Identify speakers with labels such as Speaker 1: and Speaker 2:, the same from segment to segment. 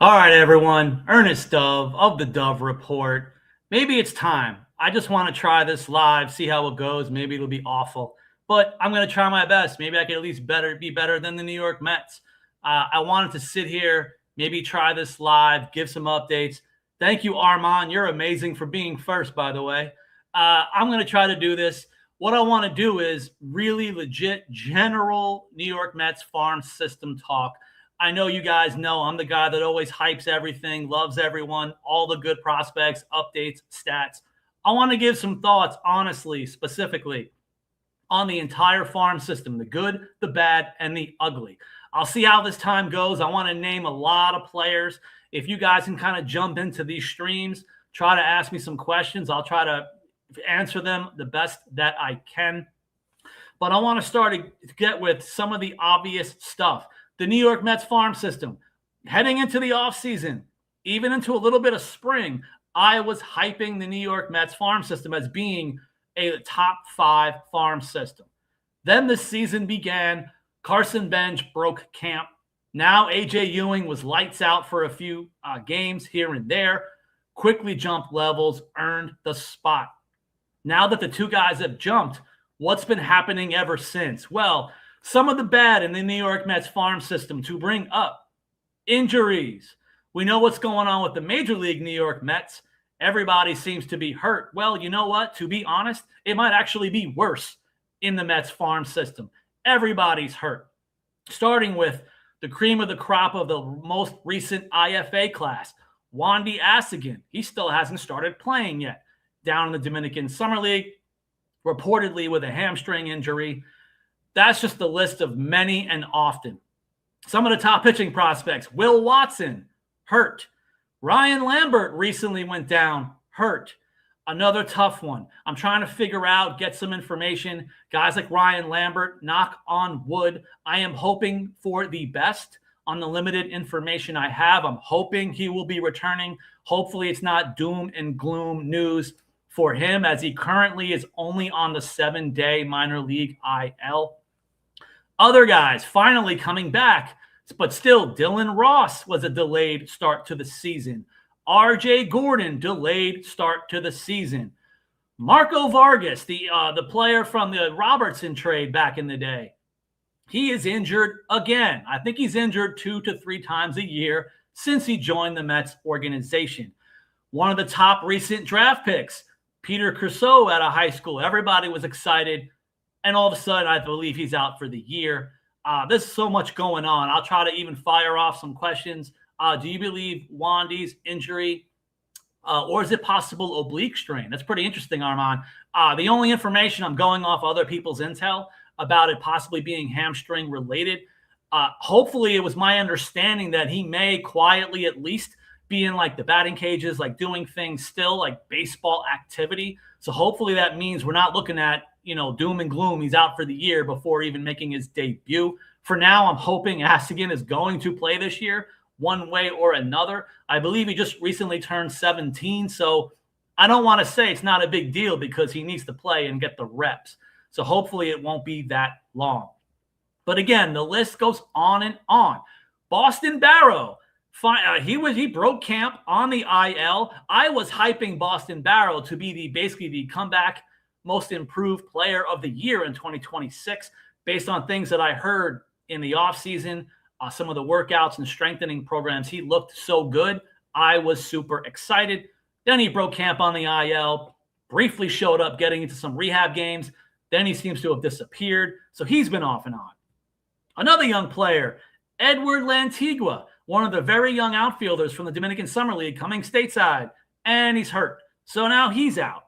Speaker 1: All right, everyone. Ernest Dove of the Dove Report. Maybe it's time. I just want to try this live, see how it goes. Maybe it'll be awful, but I'm going to try my best. Maybe I can at least be better than the New York Mets. I wanted to sit here, maybe try this live, give some updates. Thank you, Armand. You're amazing for being first, by the way. I'm going to try to do this. What I want to do is really legit general New York Mets farm system talk. I know you guys know I'm the guy that always hypes everything, loves everyone, all the good prospects, updates, stats. I want to give some thoughts, honestly, specifically on the entire farm system, the good, the bad, and the ugly. I'll see how this time goes. I want to name a lot of players. If you guys can kind of jump into these streams, try to ask me some questions. I'll try to answer them the best that I can. But I want to start to get with some of the obvious stuff. The New York Mets farm system, heading into the offseason, even into a little bit of spring, I was hyping the New York Mets farm system as being a top 5 farm system. Then the season began. Carson Bench broke camp. Now A.J. Ewing was lights out for a few games here and there, quickly jumped levels, earned the spot. Now that the two guys have jumped, what's been happening ever since? Well, some of the bad in the New York Mets farm system to bring up: injuries. We know what's going on with the Major League New York Mets. Everybody seems to be hurt. Well, you know what? To be honest, it might actually be worse in the Mets farm system. Everybody's hurt, starting with the cream of the crop of the most recent IFA class, Wandy Asigan. He still hasn't started playing yet. Down in the Dominican Summer League, reportedly with a hamstring injury. That's just the list of many and often. Some of the top pitching prospects: Will Watson, hurt. Ryan Lambert recently went down, hurt. Another tough one. I'm trying to figure out, get some information. Guys like Ryan Lambert, knock on wood. I am hoping for the best on the limited information I have. I'm hoping he will be returning. Hopefully it's not doom and gloom news for him, as he currently is only on the 7-day minor league IL. Other guys finally coming back, but still, Dylan Ross was a delayed start to the season. R.J. Gordon, delayed start to the season. Marco Vargas, the player from the Robertson trade back in the day, he is injured again. I think he's injured 2 to 3 times a year since he joined the Mets organization. One of the top recent draft picks, Peter Crusoe, out of high school. Everybody was excited. And all of a sudden, I believe he's out for the year. There's so much going on. I'll try to even fire off some questions. Do you believe Wandy's injury, or is it possible oblique strain? That's pretty interesting, Armand. The only information, I'm going off other people's intel about it possibly being hamstring related. Hopefully, it was my understanding that he may quietly at least be in like the batting cages, like doing things still like baseball activity. So hopefully that means we're not looking at, doom and gloom. He's out for the year before even making his debut. For now, I'm hoping Asigan is going to play this year one way or another. I believe he just recently turned 17. So I don't want to say it's not a big deal because he needs to play and get the reps. So hopefully it won't be that long. But again, the list goes on and on. Boston Barrow. He broke camp on the IL. I was hyping Boston Barrow to be basically the comeback most improved player of the year in 2026, based on things that I heard in the offseason, some of the workouts and strengthening programs. He looked so good. I was super excited. Then he broke camp on the IL, briefly showed up getting into some rehab games. Then he seems to have disappeared. So he's been off and on. Another young player, Edward Lantigua, one of the very young outfielders from the Dominican Summer League, coming stateside, and he's hurt. So now he's out.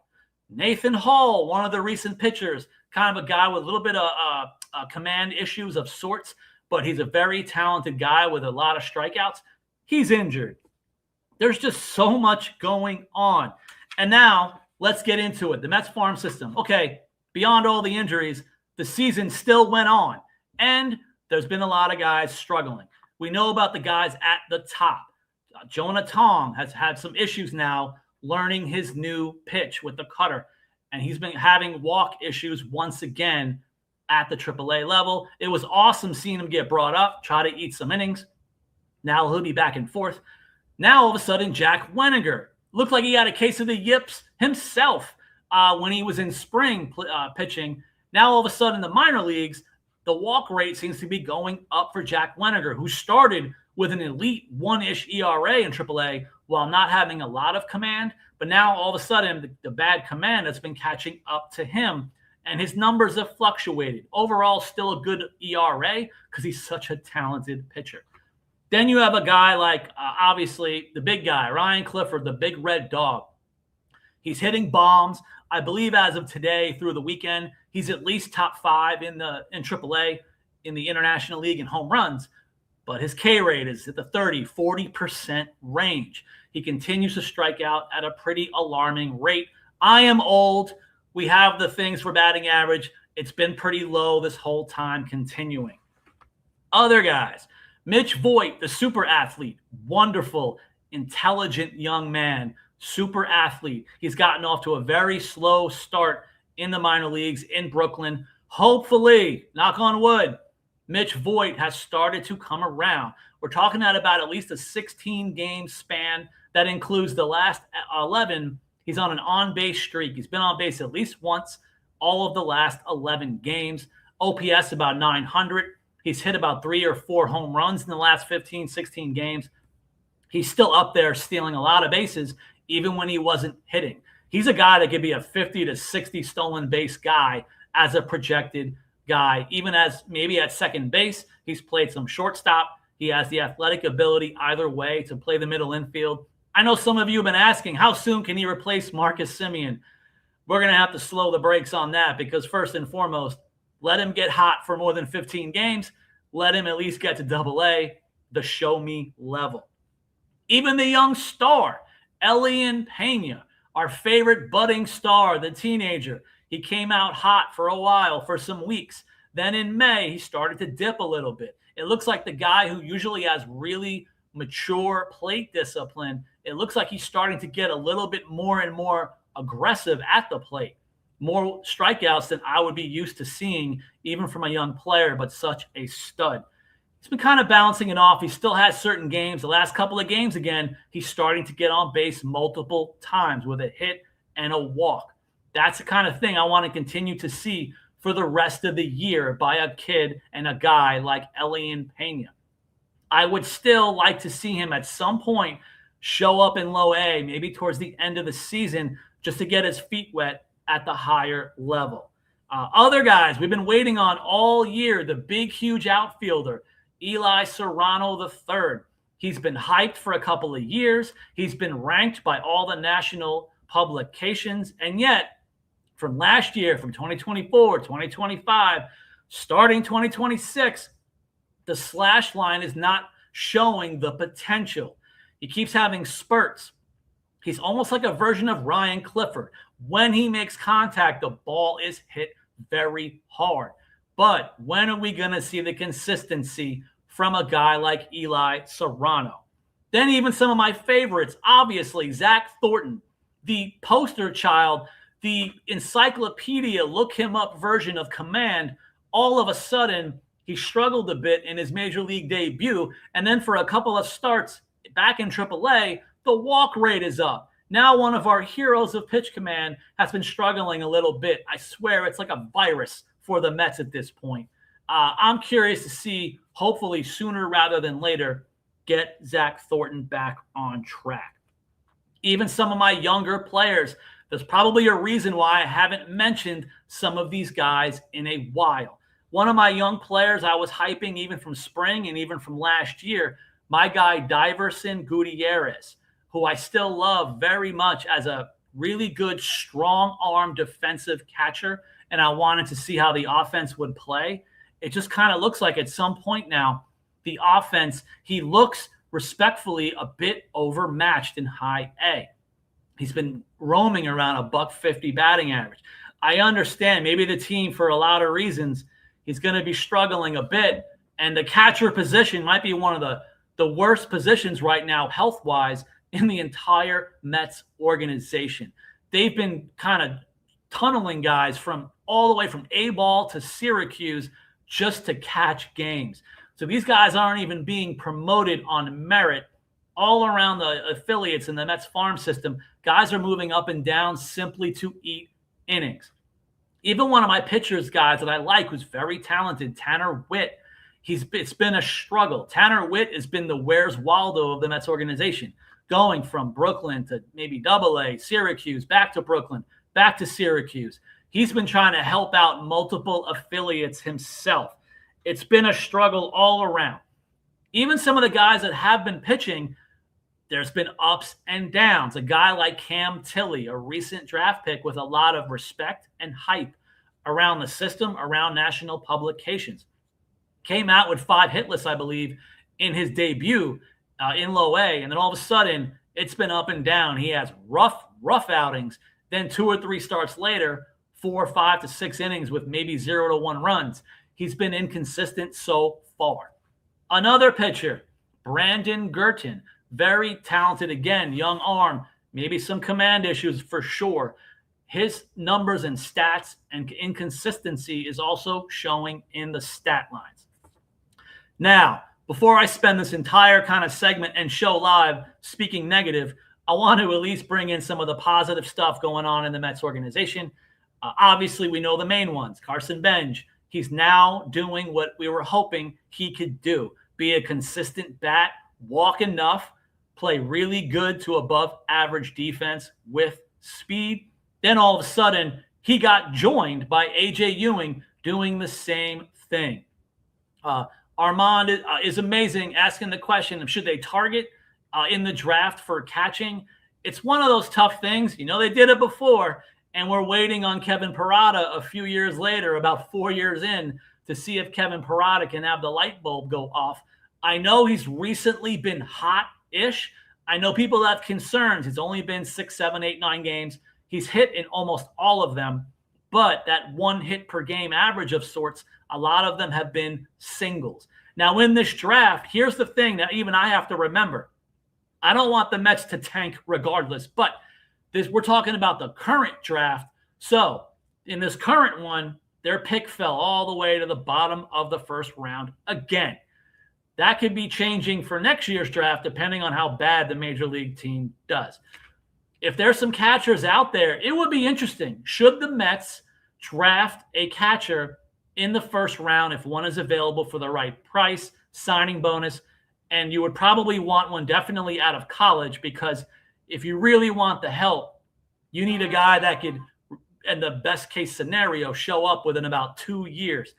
Speaker 1: Nathan Hall, one of the recent pitchers, kind of a guy with a little bit of command issues of sorts, but he's a very talented guy with a lot of strikeouts. He's injured. There's just so much going on. And now let's get into it. The Mets farm system. Okay, beyond all the injuries, the season still went on, and there's been a lot of guys struggling. We know about the guys at the top. Jonah Tong has had some issues now learning his new pitch with the cutter, and he's been having walk issues once again at the AAA level. It was awesome seeing him get brought up, try to eat some innings. Now he'll be back and forth. Now, all of a sudden, Jack Weniger looked like he had a case of the yips himself when he was in spring pitching. Now, all of a sudden, in the minor leagues, the walk rate seems to be going up for Jack Weniger, who started with an elite one-ish ERA in AAA while not having a lot of command. But now, all of a sudden, the bad command has been catching up to him, and his numbers have fluctuated. Overall, still a good ERA because he's such a talented pitcher. Then you have a guy like, obviously, the big guy, Ryan Clifford, the big red dog. He's hitting bombs. I believe as of today through the weekend, he's at least top 5 in AAA in the International League in home runs. But his K rate is at the 40% range. He continues to strike out at a pretty alarming rate. I am old. We have the things for batting average. It's been pretty low this whole time, continuing. Other guys. Mitch Voigt, the super athlete, wonderful, intelligent young man, super athlete. He's gotten off to a very slow start in the minor leagues in Brooklyn. Hopefully, knock on wood, Mitch Voigt has started to come around. We're talking at least a 16-game span that includes the last 11. He's on an on-base streak. He's been on base at least once all of the last 11 games. OPS about 900. He's hit about 3 or 4 home runs in the last 15, 16 games. He's still up there stealing a lot of bases, even when he wasn't hitting. He's a guy that could be a 50 to 60 stolen base guy as a projected guy, even as maybe at second base. He's played some shortstop. He has the athletic ability either way to play the middle infield. I know some of you have been asking, how soon can he replace Marcus Semien? We're going to have to slow the brakes on that because first and foremost, let him get hot for more than 15 games. Let him at least get to AA, the show me level. Even the young star, Elian Pena, our favorite budding star, the teenager. He came out hot for a while, for some weeks. Then in May, he started to dip a little bit. It looks like the guy who usually has really mature plate discipline, it looks like he's starting to get a little bit more and more aggressive at the plate. More strikeouts than I would be used to seeing, even from a young player, but such a stud. He's been kind of balancing it off. He still has certain games. The last couple of games, again, he's starting to get on base multiple times with a hit and a walk. That's the kind of thing I want to continue to see for the rest of the year by a kid and a guy like Elian Pena. I would still like to see him at some point show up in low A, maybe towards the end of the season, just to get his feet wet at the higher level. Other guys we've been waiting on all year, the big, huge outfielder, Eli Serrano III. He's been hyped for a couple of years. He's been ranked by all the national publications. And yet, from last year, from 2024, 2025, starting 2026, the slash line is not showing the potential. He keeps having spurts. He's almost like a version of Ryan Clifford. When he makes contact, the ball is hit very hard. But when are we going to see the consistency from a guy like Eli Serrano? Then even some of my favorites, obviously, Zach Thornton, the poster child, the encyclopedia, look him up version of command. All of a sudden, he struggled a bit in his major league debut. And then for a couple of starts back in AAA, the walk rate is up. Now one of our heroes of pitch command has been struggling a little bit. I swear it's like a virus for the Mets at this point. I'm curious to see, hopefully sooner rather than later, get Zach Thornton back on track. Even some of my younger players, there's probably a reason why I haven't mentioned some of these guys in a while. One of my young players I was hyping even from spring and even from last year, my guy Diverson Gutierrez, who I still love very much as a really good, strong arm defensive catcher. And I wanted to see how the offense would play. It just kind of looks like at some point now, the offense, he looks respectfully a bit overmatched in high A. He's been roaming around a $150 batting average. I understand maybe the team, for a lot of reasons, he's going to be struggling a bit. And the catcher position might be one of the worst positions right now, health-wise, in the entire Mets organization. They've been kind of tunneling guys from all the way from A-ball to Syracuse just to catch games. So these guys aren't even being promoted on merit. all around the affiliates in the Mets farm system, guys are moving up and down simply to eat innings. Even one of my pitchers guys that I like, who's very talented, Tanner Witt, it's been a struggle. Tanner Witt has been the Where's Waldo of the Mets organization, going from Brooklyn to maybe Double-A, Syracuse, back to Brooklyn, back to Syracuse. He's been trying to help out multiple affiliates himself. It's been a struggle all around. Even some of the guys that have been pitching, there's been ups and downs. A guy like Cam Tilley, a recent draft pick with a lot of respect and hype around the system, around national publications, came out with 5 hitless, I believe, in his debut in low A. And then all of a sudden, it's been up and down. He has rough outings. Then 2 or 3 starts later, 4, 5 to 6 innings with maybe 0 to 1 runs. He's been inconsistent so far. Another pitcher, Brandon Girton, very talented again, young arm, maybe some command issues for sure. His numbers and stats and inconsistency is also showing in the stat lines. Now, before I spend this entire kind of segment and show live speaking negative, I want to at least bring in some of the positive stuff going on in the Mets organization. Obviously, we know the main ones. Carson Bench, he's now doing what we were hoping he could do. Be a consistent bat, walk enough, play really good to above average defense with speed. Then all of a sudden, he got joined by A.J. Ewing doing the same thing. Armand is amazing, asking the question, should they target in the draft for catching? It's one of those tough things. You know, they did it before, and we're waiting on Kevin Parada a few years later, about 4 years in, to see if Kevin Parada can have the light bulb go off. I know he's recently been hot-ish. I know people have concerns. It's only been 6, 7, 8, 9 games. He's hit in almost all of them, but that 1 hit per game average of sorts, a lot of them have been singles. Now, in this draft, here's the thing that even I have to remember. I don't want the Mets to tank regardless, but we're talking about the current draft. So in this current one, their pick fell all the way to the bottom of the first round again. That could be changing for next year's draft depending on how bad the major league team does. If there's some catchers out there, it would be interesting. Should the Mets draft a catcher in the first round if one is available for the right price, signing bonus, and you would probably want one definitely out of college, because if you really want the help, you need a guy that could, in the best case scenario, show up within about 2 years.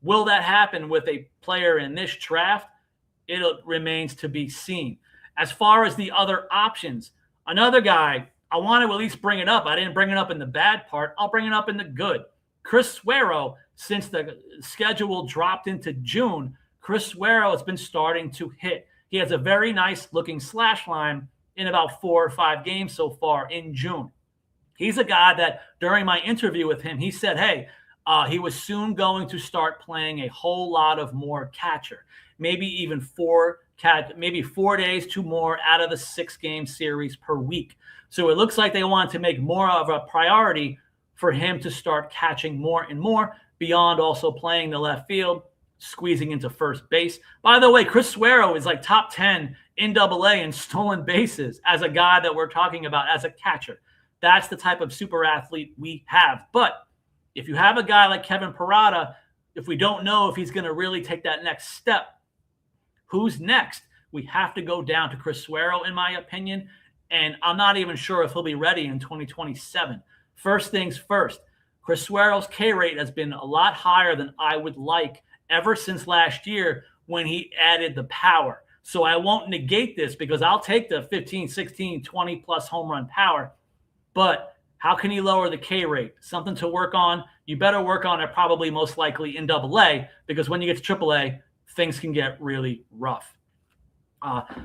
Speaker 1: Will that happen with a player in this draft? It remains to be seen. As far as the other options, another guy, I want to at least bring it up. I didn't bring it up in the bad part. I'll bring it up in the good. Chris Suero, since the schedule dropped into June, Chris Suero has been starting to hit. He has a very nice looking slash line in about 4 or 5 games so far in June. He's a guy that during my interview with him, he said, hey, he was soon going to start playing a whole lot of more catcher, maybe even 4 days to more out of the 6-game series per week. So it looks like they want to make more of a priority for him to start catching more and more, beyond also playing the left field, squeezing into first base. By the way, Chris Suero is like top 10 in Double-A in stolen bases as a guy that we're talking about as a catcher. That's the type of super athlete we have. But if you have a guy like Kevin Parada, if we don't know if he's going to really take that next step, who's next? We have to go down to Chris Suero, in my opinion, and I'm not even sure if he'll be ready in 2027. First things first, Chris Suero's K rate has been a lot higher than I would like ever since last year when he added the power. So I won't negate this, because I'll take the 15, 16, 20-plus home run power. But how can he lower the K rate? Something to work on. You better work on it probably most likely in Double-A, because when you get to Triple-A, things can get really rough.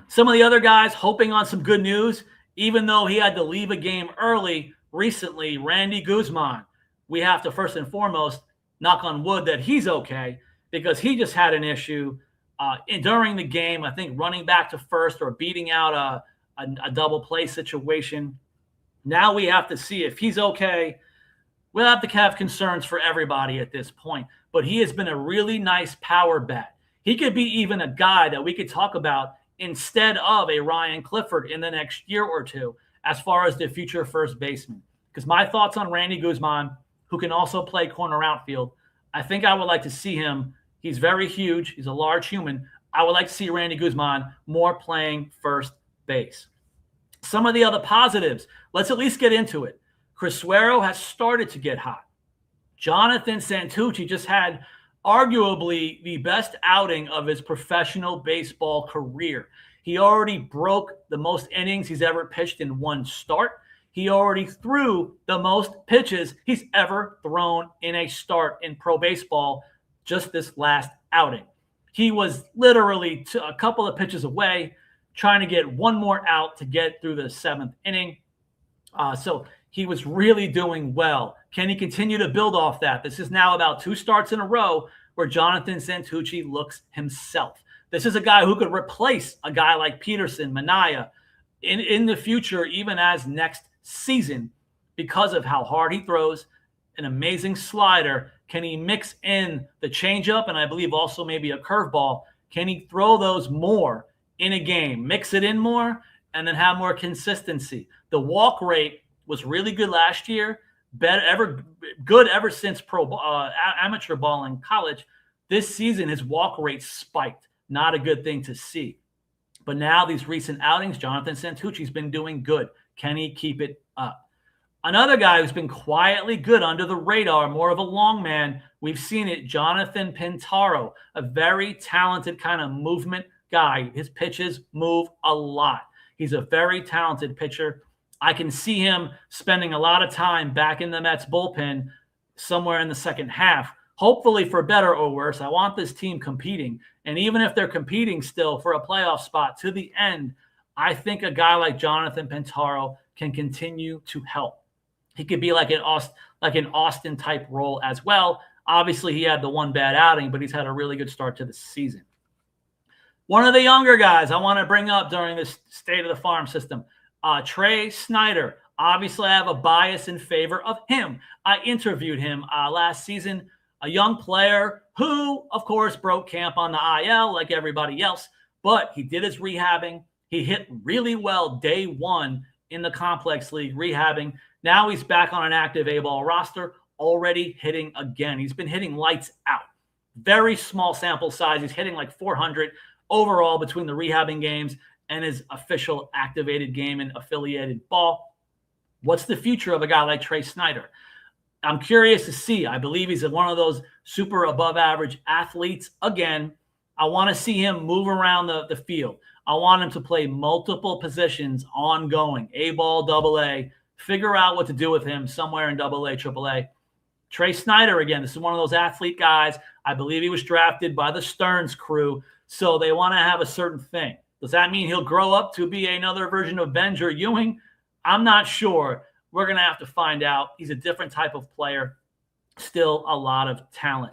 Speaker 1: Some of the other guys hoping on some good news, even though he had to leave a game early recently, Randy Guzman. We have to first and foremost knock on wood that he's okay, because he just had an issue during the game, I think running back to first or beating out a double play situation. Now we have to see if he's okay. We'll have to have concerns for everybody at this point, but he has been a really nice power bat. He could be even a guy that we could talk about instead of a Ryan Clifford in the next year or two as far as the future first baseman. Because my thoughts on Randy Guzman, who can also play corner outfield, I think I would like to see him. He's very huge. He's a large human. I would like to see Randy Guzman more playing first base. Some of the other positives, let's at least get into it. Chris Suero has started to get hot. Jonathan Santucci just had arguably the best outing of his professional baseball career. He already broke the most innings he's ever pitched in one start. He already threw the most pitches he's ever thrown in a start in pro baseball just this last outing. He was literally a couple of pitches away, trying to get one more out to get through the seventh inning. So he was really doing well. Can he continue to build off that? This is now about 2 starts in a row where Jonathan Santucci looks himself. This is a guy who could replace a guy like Peterson, Minaya in the future, even as next season, because of how hard he throws, an amazing slider. Can he mix in the changeup and I believe also maybe a curveball? Can he throw those more in a game, mix it in more, and then have more consistency? The walk rate was really good last year, good ever since amateur ball in college. This season, his walk rate spiked. Not a good thing to see. But now these recent outings, Jonathan Santucci's been doing good. Can he keep it up? Another guy who's been quietly good under the radar, more of a long man, we've seen it, Jonathan Pintaro, a very talented kind of movement guy. His pitches move a lot. He's a very talented pitcher. I can see him spending a lot of time back in the Mets bullpen somewhere in the second half, hopefully for better or worse. I want this team competing. And even if they're competing still for a playoff spot to the end, I think a guy like Jonathan Pintaro can continue to help. He could be like an Austin type role as well. Obviously, he had the one bad outing, but he's had a really good start to the season. One of the younger guys I want to bring up during this state of the farm system, Trey Snyder. Obviously, I have a bias in favor of him. I interviewed him last season, a young player who, of course, broke camp on the IL like everybody else, but he did his rehabbing. He hit really well day one in the complex league rehabbing. Now he's back on an active A-ball roster, already hitting again. He's been hitting lights out. Very small sample size. He's hitting like 400 overall between the rehabbing games and his official activated game and affiliated ball. What's the future of a guy like Trey Snyder? I'm curious to see. I believe he's one of those super above average athletes. Again, I want to see him move around the field. I want him to play multiple positions ongoing, A-ball, double-A, figure out what to do with him somewhere in double-A, triple-A. Trey Snyder, again, this is one of those athlete guys. I believe he was drafted by the Stearns crew, so they want to have a certain thing. Does that mean he'll grow up to be another version of Benj or Ewing? I'm not sure. We're going to have to find out. He's a different type of player. Still a lot of talent.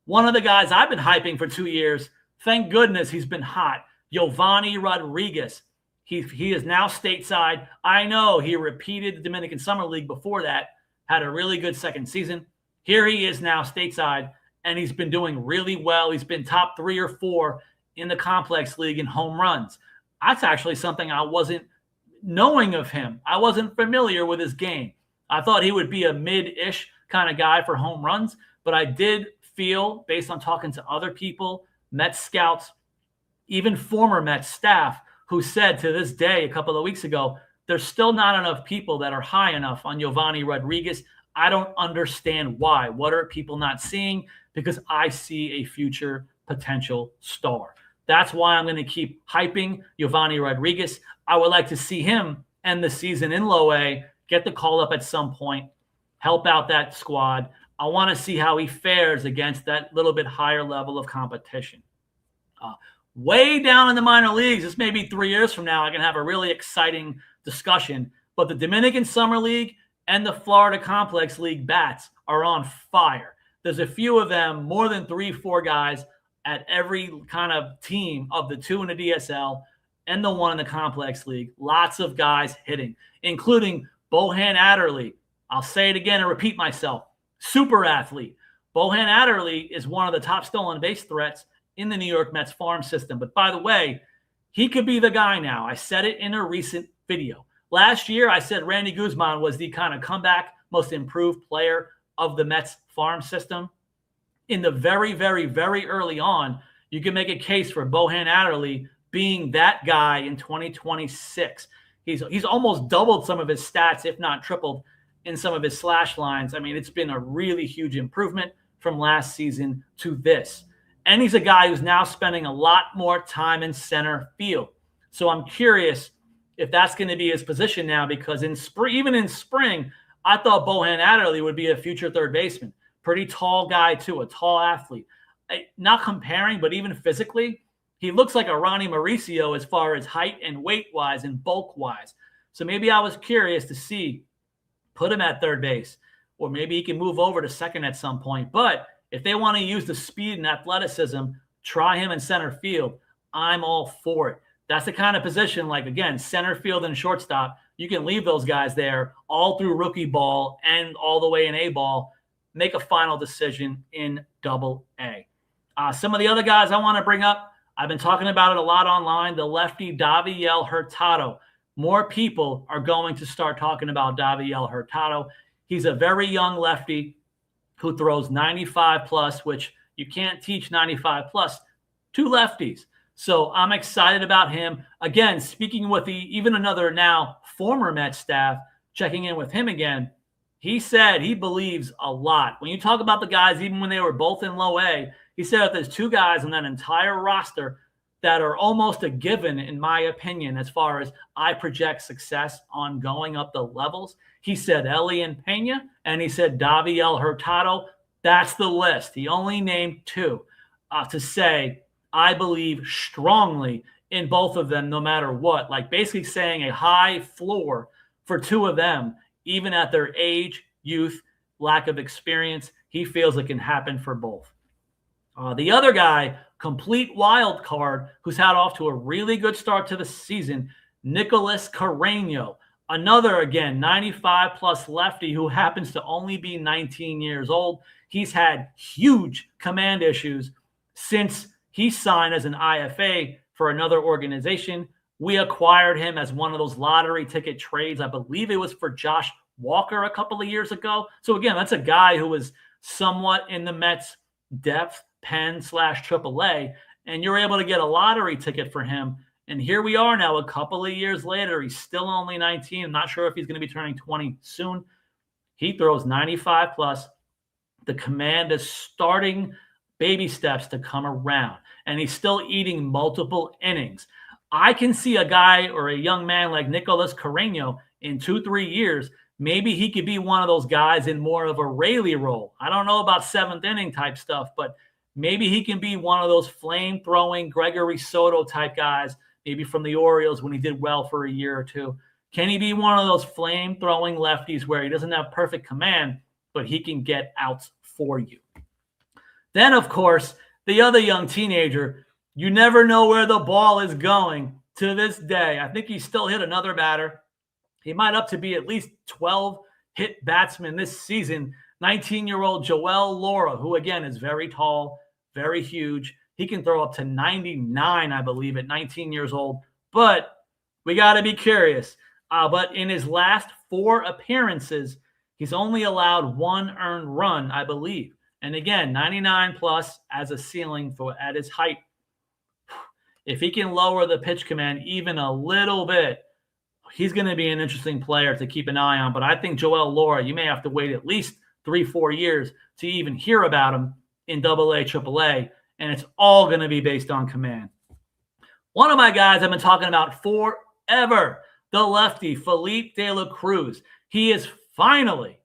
Speaker 1: One of the guys I've been hyping for 2 years, thank goodness he's been hot, Giovanni Rodriguez. He is now stateside. I know he repeated the Dominican Summer League before that, had a really good second season. Here he is now stateside, and he's been doing really well. He's been top 3 or 4 in the complex league in home runs. That's actually something I wasn't knowing of him. I wasn't familiar with his game. I thought he would be a mid-ish kind of guy for home runs, but I did feel, based on talking to other people, Mets scouts, even former Mets staff, who said to this day, a couple of weeks ago, there's still not enough people that are high enough on Giovanni Rodriguez. I don't understand why. What are people not seeing? Because I see a future potential star. That's why I'm going to keep hyping Giovanni Rodriguez. I would like to see him end the season in low A, get the call up at some point, help out that squad. I want to see how he fares against that little bit higher level of competition. Way down in the minor leagues, this may be 3 years from now, I can have a really exciting discussion, but the Dominican Summer League and the Florida Complex League bats are on fire. There's a few of them, more than 3-4 guys at every kind of team of the 2 in the DSL and the 1 in the Complex League. Lots of guys hitting, including Bohan Adderley. I'll say it again and repeat myself. Super athlete. Bohan Adderley is one of the top stolen base threats in the New York Mets farm system. But by the way, He could be the guy now. I said it in a recent video. Last year, I said Randy Guzman was the kind of comeback, most improved player of the Mets farm system. In the very, very, very early on, you can make a case for Bohan Adderley being that guy in 2026. He's almost doubled some of his stats, if not tripled, in some of his slash lines. I mean, it's been a really huge improvement from last season to this. And he's a guy who's now spending a lot more time in center field. So I'm curious if that's going to be his position now, because even in spring, I thought Bohan Adderley would be a future third baseman. Pretty tall guy, too, a tall athlete. Not comparing, but even physically, he looks like a Ronnie Mauricio as far as height and weight-wise and bulk-wise. So maybe I was curious to see, put him at third base, or maybe he can move over to second at some point. But if they want to use the speed and athleticism, try him in center field. I'm all for it. That's the kind of position, like, again, center field and shortstop, you can leave those guys there all through rookie ball and all the way in A ball. Make a final decision in Double-A. Some of the other guys I want to bring up, I've been talking about it a lot online, the lefty Daviel Hurtado. More people are going to start talking about Daviel Hurtado. He's a very young lefty who throws 95 plus, which you can't teach 95 plus to lefties. So I'm excited about him. Again, speaking with even another now former Mets staff, checking in with him again, he said he believes a lot. When you talk about the guys, even when they were both in low A, he said that there's two guys on that entire roster that are almost a given, in my opinion, as far as I project success on going up the levels. He said Ellie and Pena, and he said Daviel Hurtado. That's the list. He only named two to say, I believe strongly in both of them no matter what. Like basically saying a high floor for two of them, even at their age, youth, lack of experience. He feels it can happen for both. The other guy, complete wild card, who's had off to a really good start to the season, Nicholas Carreño. Another, again, 95-plus lefty who happens to only be 19 years old. He's had huge command issues since he signed as an IFA for another organization. We acquired him as one of those lottery ticket trades. I believe it was for Josh Walker a couple of years ago. So, again, that's a guy who was somewhat in the Mets' depth pen / AAA, and you're able to get a lottery ticket for him. And here we are now a couple of years later. He's still only 19. I'm not sure if he's going to be turning 20 soon. He throws 95 plus. The command is starting baby steps to come around, and he's still eating multiple innings. I can see a guy or a young man like Nicholas Carreño in 2-3 years. Maybe he could be one of those guys in more of a Rayleigh role. I don't know about seventh inning type stuff, but maybe he can be one of those flame-throwing Gregory Soto type guys, maybe from the Orioles when he did well for a year or two. Can he be one of those flame-throwing lefties where he doesn't have perfect command, but he can get outs for you? Then, of course, the other young teenager, you never know where the ball is going to this day. I think he still hit another batter. He might up to be at least 12 hit batsman this season. 19-year-old Joel Laura, who, again, is very tall, very huge. He can throw up to 99, I believe, at 19 years old. But we got to be curious. But in his last 4 appearances, he's only allowed 1 earned run, I believe. And again, 99 plus as a ceiling at his height. If he can lower the pitch command even a little bit, he's going to be an interesting player to keep an eye on. But I think Joel Laura, you may have to wait at least 3-4 years to even hear about him in Double-A, Triple-A, and it's all going to be based on command. One of my guys I've been talking about forever, the lefty, Felipe De La Cruz. He is finally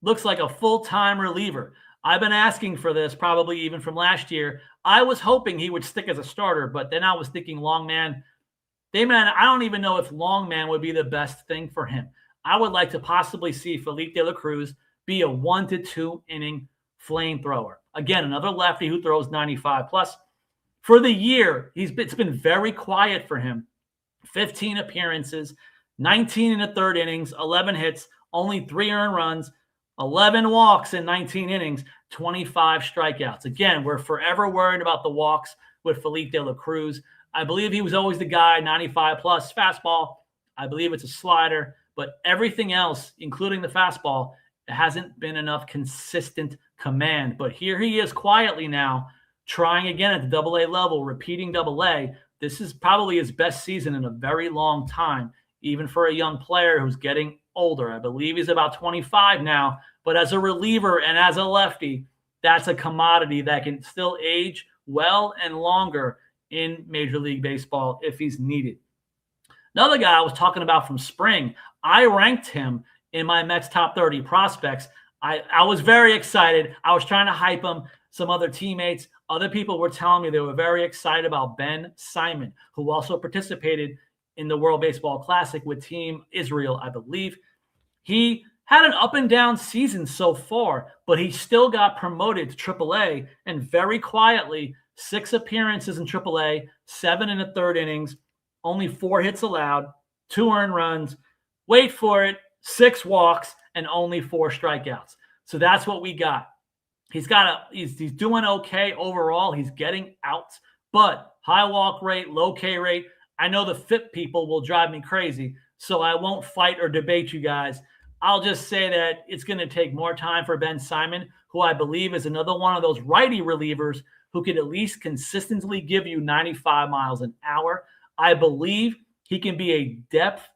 Speaker 1: looks like a full-time reliever. I've been asking for this probably even from last year. I was hoping he would stick as a starter, but then I was thinking Longman. I don't even know if Longman would be the best thing for him. I would like to possibly see Felipe De La Cruz be a 1 to 2 inning flamethrower. Again, another lefty who throws 95 plus. For the year, it's been very quiet for him. 15 appearances, 19 in the third innings, 11 hits, only 3 earned runs, 11 walks in 19 innings, 25 strikeouts. Again, we're forever worried about the walks with Felipe De La Cruz. I believe he was always the guy, 95 plus fastball. I believe it's a slider, but everything else, including the fastball, hasn't been enough consistent command. But here he is quietly now, trying again at the AA level, repeating AA. This is probably his best season in a very long time, even for a young player who's getting older. I believe he's about 25 now, but as a reliever and as a lefty, that's a commodity that can still age well and longer in Major League Baseball if he's needed. Another guy I was talking about from spring, I ranked him in my Mets top 30 prospects. I was very excited. I was trying to hype him. Some other teammates, other people were telling me they were very excited about Ben Simon, who also participated in the World Baseball Classic with Team Israel, I believe. He had an up and down season so far, but he still got promoted to AAA, and very quietly, 6 appearances in AAA, 7 in the third innings, only 4 hits allowed, 2 earned runs, wait for it, 6 walks, and only 4 strikeouts. So that's what we got. He's doing okay overall. He's getting outs, but high walk rate, low K rate. I know the FIP people will drive me crazy, so I won't fight or debate you guys. I'll just say that it's going to take more time for Ben Simon, who I believe is another one of those righty relievers who can at least consistently give you 95 miles an hour. I believe he can be a depth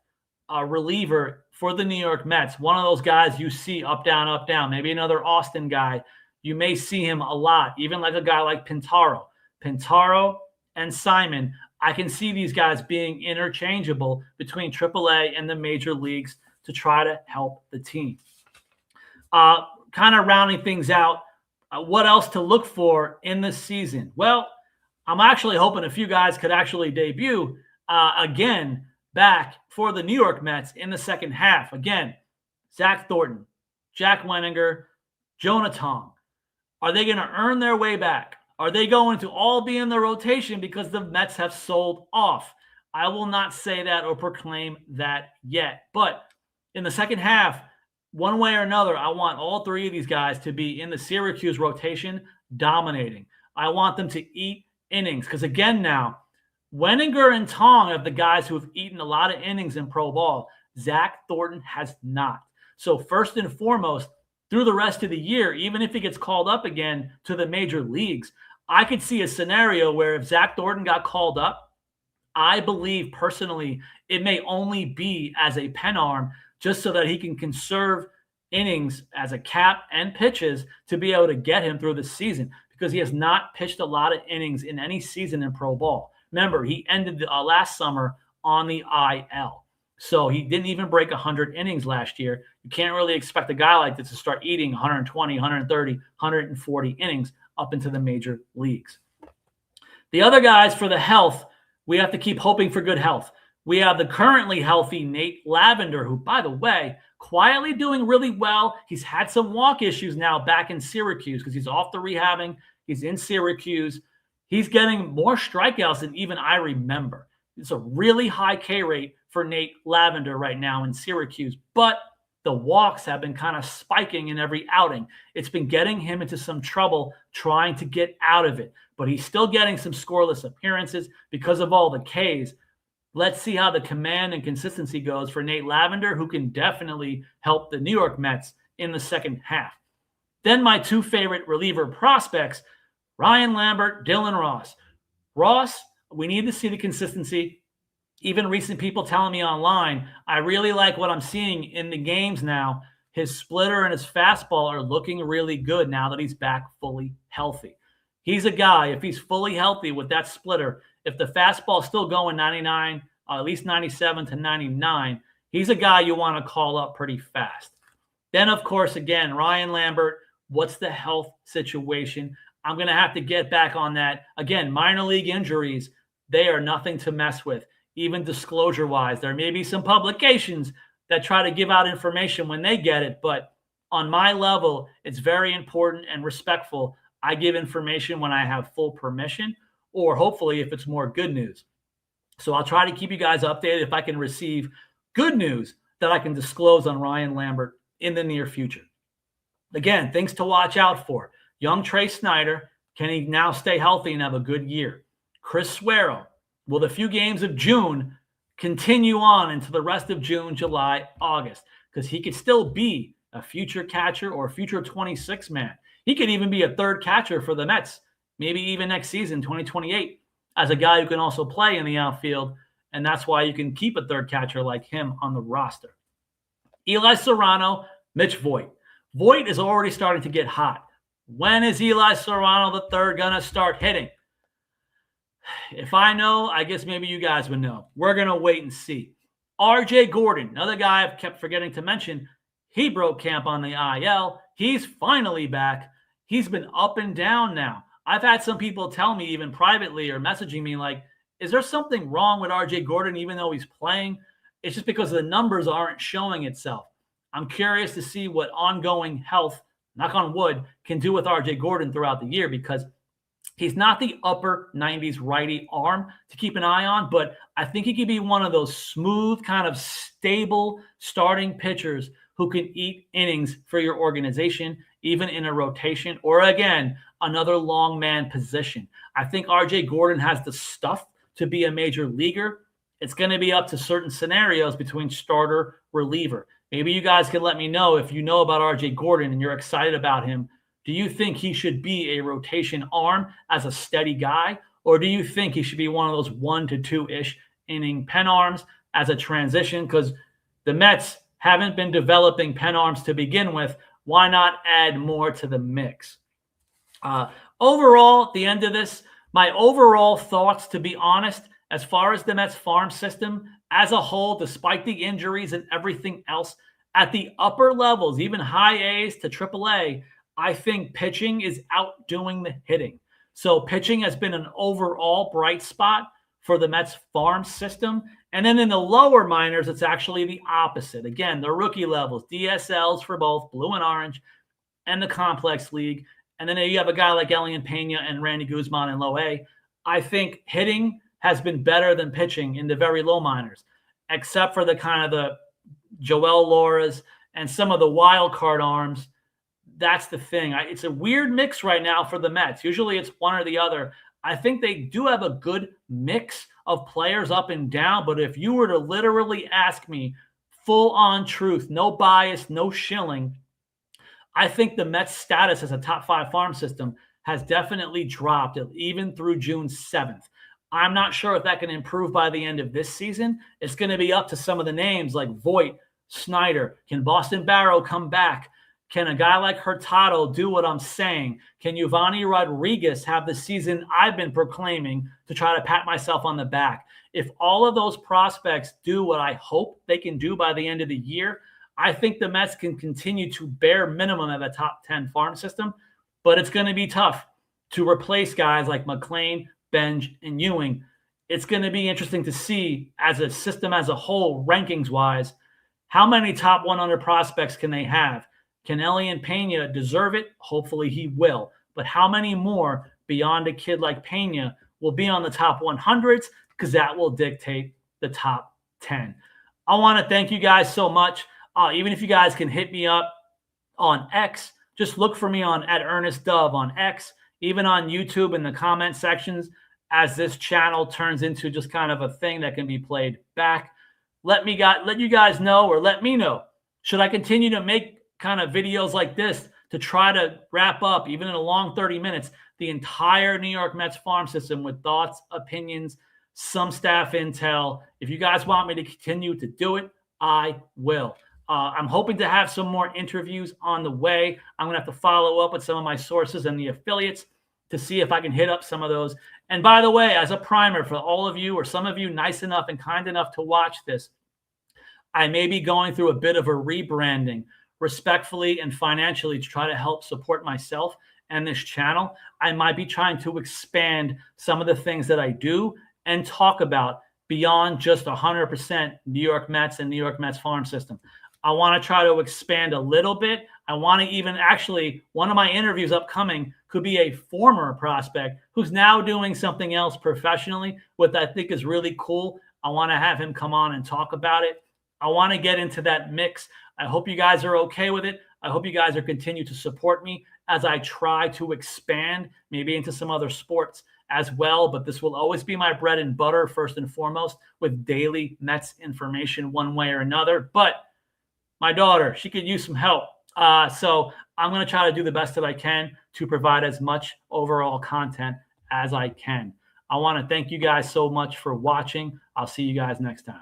Speaker 1: reliever for the New York Mets. One of those guys you see up, down, maybe another Austin guy. You may see him a lot, even like a guy like Pintaro. Pintaro and Simon, I can see these guys being interchangeable between AAA and the major leagues to try to help the team. Kind of rounding things out, what else to look for in this season? Well, I'm actually hoping a few guys could actually debut again back for the New York Mets in the second half. Again, Zach Thornton, Jack Wenninger, Jonah Tong. Are they going to earn their way back? Are they going to all be in the rotation because the Mets have sold off? I will not say that or proclaim that yet. But in the second half, one way or another, I want all 3 of these guys to be in the Syracuse rotation dominating. I want them to eat innings because, again, now, Wenninger and Tong are the guys who have eaten a lot of innings in pro ball. Zach Thornton has not. So first and foremost, through the rest of the year, even if he gets called up again to the major leagues, I could see a scenario where if Zach Thornton got called up, I believe personally it may only be as a pen arm just so that he can conserve innings as a cap and pitches to be able to get him through the season because he has not pitched a lot of innings in any season in pro ball. Remember, he ended last summer on the IL. So he didn't even break 100 innings last year. You can't really expect a guy like this to start eating 120, 130, 140 innings up into the major leagues. The other guys for the health, we have to keep hoping for good health. We have the currently healthy Nate Lavender, who, by the way, quietly doing really well. He's had some walk issues now back in Syracuse because he's off the rehabbing. He's in Syracuse. He's getting more strikeouts than even I remember. It's a really high K rate for Nate Lavender right now in Syracuse, but the walks have been kind of spiking in every outing. It's been getting him into some trouble trying to get out of it, but he's still getting some scoreless appearances because of all the Ks. Let's see how the command and consistency goes for Nate Lavender, who can definitely help the New York Mets in the second half. Then my 2 favorite reliever prospects, Ryan Lambert, Dylan Ross. Ross, we need to see the consistency. Even recent people telling me online, I really like what I'm seeing in the games now. His splitter and his fastball are looking really good now that he's back fully healthy. He's a guy, if he's fully healthy with that splitter, if the fastball is still going 99, at least 97 to 99, he's a guy you want to call up pretty fast. Then, of course, again, Ryan Lambert, what's the health situation? I'm going to have to get back on that. Again, minor league injuries, they are nothing to mess with. Even disclosure-wise, there may be some publications that try to give out information when they get it, but on my level, it's very important and respectful. I give information when I have full permission, or hopefully if it's more good news. So I'll try to keep you guys updated if I can receive good news that I can disclose on Ryan Lambert in the near future. Again, things to watch out for. Young Trey Snyder, can he now stay healthy and have a good year? Chris Suero, Will the few games of June continue on into the rest of June, July, August? Because he could still be a future catcher or a future 26 man. He could even be a third catcher for the Mets, maybe even next season, 2028, as a guy who can also play in the outfield. And that's why you can keep a third catcher like him on the roster. Eli Serrano, Mitch Voit. Voit is already starting to get hot. When is Eli Serrano III going to start hitting? If I know, I guess maybe you guys would know. We're going to wait and see. RJ Gordon, another guy I've kept forgetting to mention. He broke camp on the IL. He's finally back. He's been up and down now. I've had some people tell me, even privately or messaging me, like, is there something wrong with RJ Gordon even though he's playing? It's just because the numbers aren't showing itself. I'm curious to see what ongoing health, knock on wood, can do with RJ Gordon throughout the year, because he's not the upper 90s righty arm to keep an eye on, but I think he could be one of those smooth, kind of stable starting pitchers who can eat innings for your organization, even in a rotation, or again, another long man position. I think RJ Gordon has the stuff to be a major leaguer. It's going to be up to certain scenarios between starter, reliever. Maybe you guys can let me know if you know about RJ Gordon and you're excited about him. Do you think he should be a rotation arm as a steady guy? Or do you think he should be one of those 1 to 2-ish inning pen arms as a transition? Because the Mets haven't been developing pen arms to begin with. Why not add more to the mix? Overall, at the end of this, my overall thoughts, to be honest, as far as the Mets farm system as a whole, despite the injuries and everything else, at the upper levels, even high A's to triple A, I think pitching is outdoing the hitting. So pitching has been an overall bright spot for the Mets farm system. And then in the lower minors, it's actually the opposite. Again, the rookie levels, DSLs for both blue and orange and the complex league. And then you have a guy like Elian Pena and Randy Guzman in low A. I think hitting has been better than pitching in the very low minors, except for the kind of the Joel Loras and some of the wild card arms. That's the thing. It's a weird mix right now for the Mets. Usually it's one or the other. I think they do have a good mix of players up and down, but if you were to literally ask me full on truth, no bias, no shilling, I think the Mets' status as a top 5 farm system has definitely dropped even through June 7th. I'm not sure if that can improve by the end of this season. It's going to be up to some of the names like Voit, Snyder. Can Boston Barrow come back? Can a guy like Hurtado do what I'm saying? Can Yovani Rodriguez have the season I've been proclaiming to try to pat myself on the back? If all of those prospects do what I hope they can do by the end of the year, I think the Mets can continue to bare minimum of a top 10 farm system, but it's going to be tough to replace guys like McClain, Benj, and Ewing. It's going to be interesting to see as a system as a whole, rankings-wise, how many top 100 prospects can they have? Can Elian Pena deserve it? Hopefully he will. But how many more beyond a kid like Pena will be on the top 100s? Because that will dictate the top 10. I want to thank you guys so much. Even if you guys can hit me up on X, just look for me on @EarnestDove on X, even on YouTube in the comment sections, as this channel turns into just kind of a thing that can be played back. Let you guys know, or let me know, should I continue to make kind of videos like this to try to wrap up, even in a long 30 minutes, the entire New York Mets farm system with thoughts, opinions, some staff intel? If you guys want me to continue to do it, I will. I'm hoping to have some more interviews on the way. I'm going to have to follow up with some of my sources and the affiliates to see if I can hit up some of those. And by the way, as a primer for all of you, or some of you nice enough and kind enough to watch this, I may be going through a bit of a rebranding, respectfully and financially, to try to help support myself and this channel. I might be trying to expand some of the things that I do and talk about beyond just 100% New York Mets and New York Mets farm system. I want to try to expand a little bit. I want to even actually, one of my interviews upcoming could be a former prospect who's now doing something else professionally, what I think is really cool. I want to have him come on and talk about it. I want to get into that mix. I hope you guys are okay with it. I hope you guys are continue to support me as I try to expand maybe into some other sports as well, but this will always be my bread and butter first and foremost, with daily Mets information one way or another. But my daughter, she could use some help. So I'm going to try to do the best that I can to provide as much overall content as I can. I want to thank you guys so much for watching. I'll see you guys next time.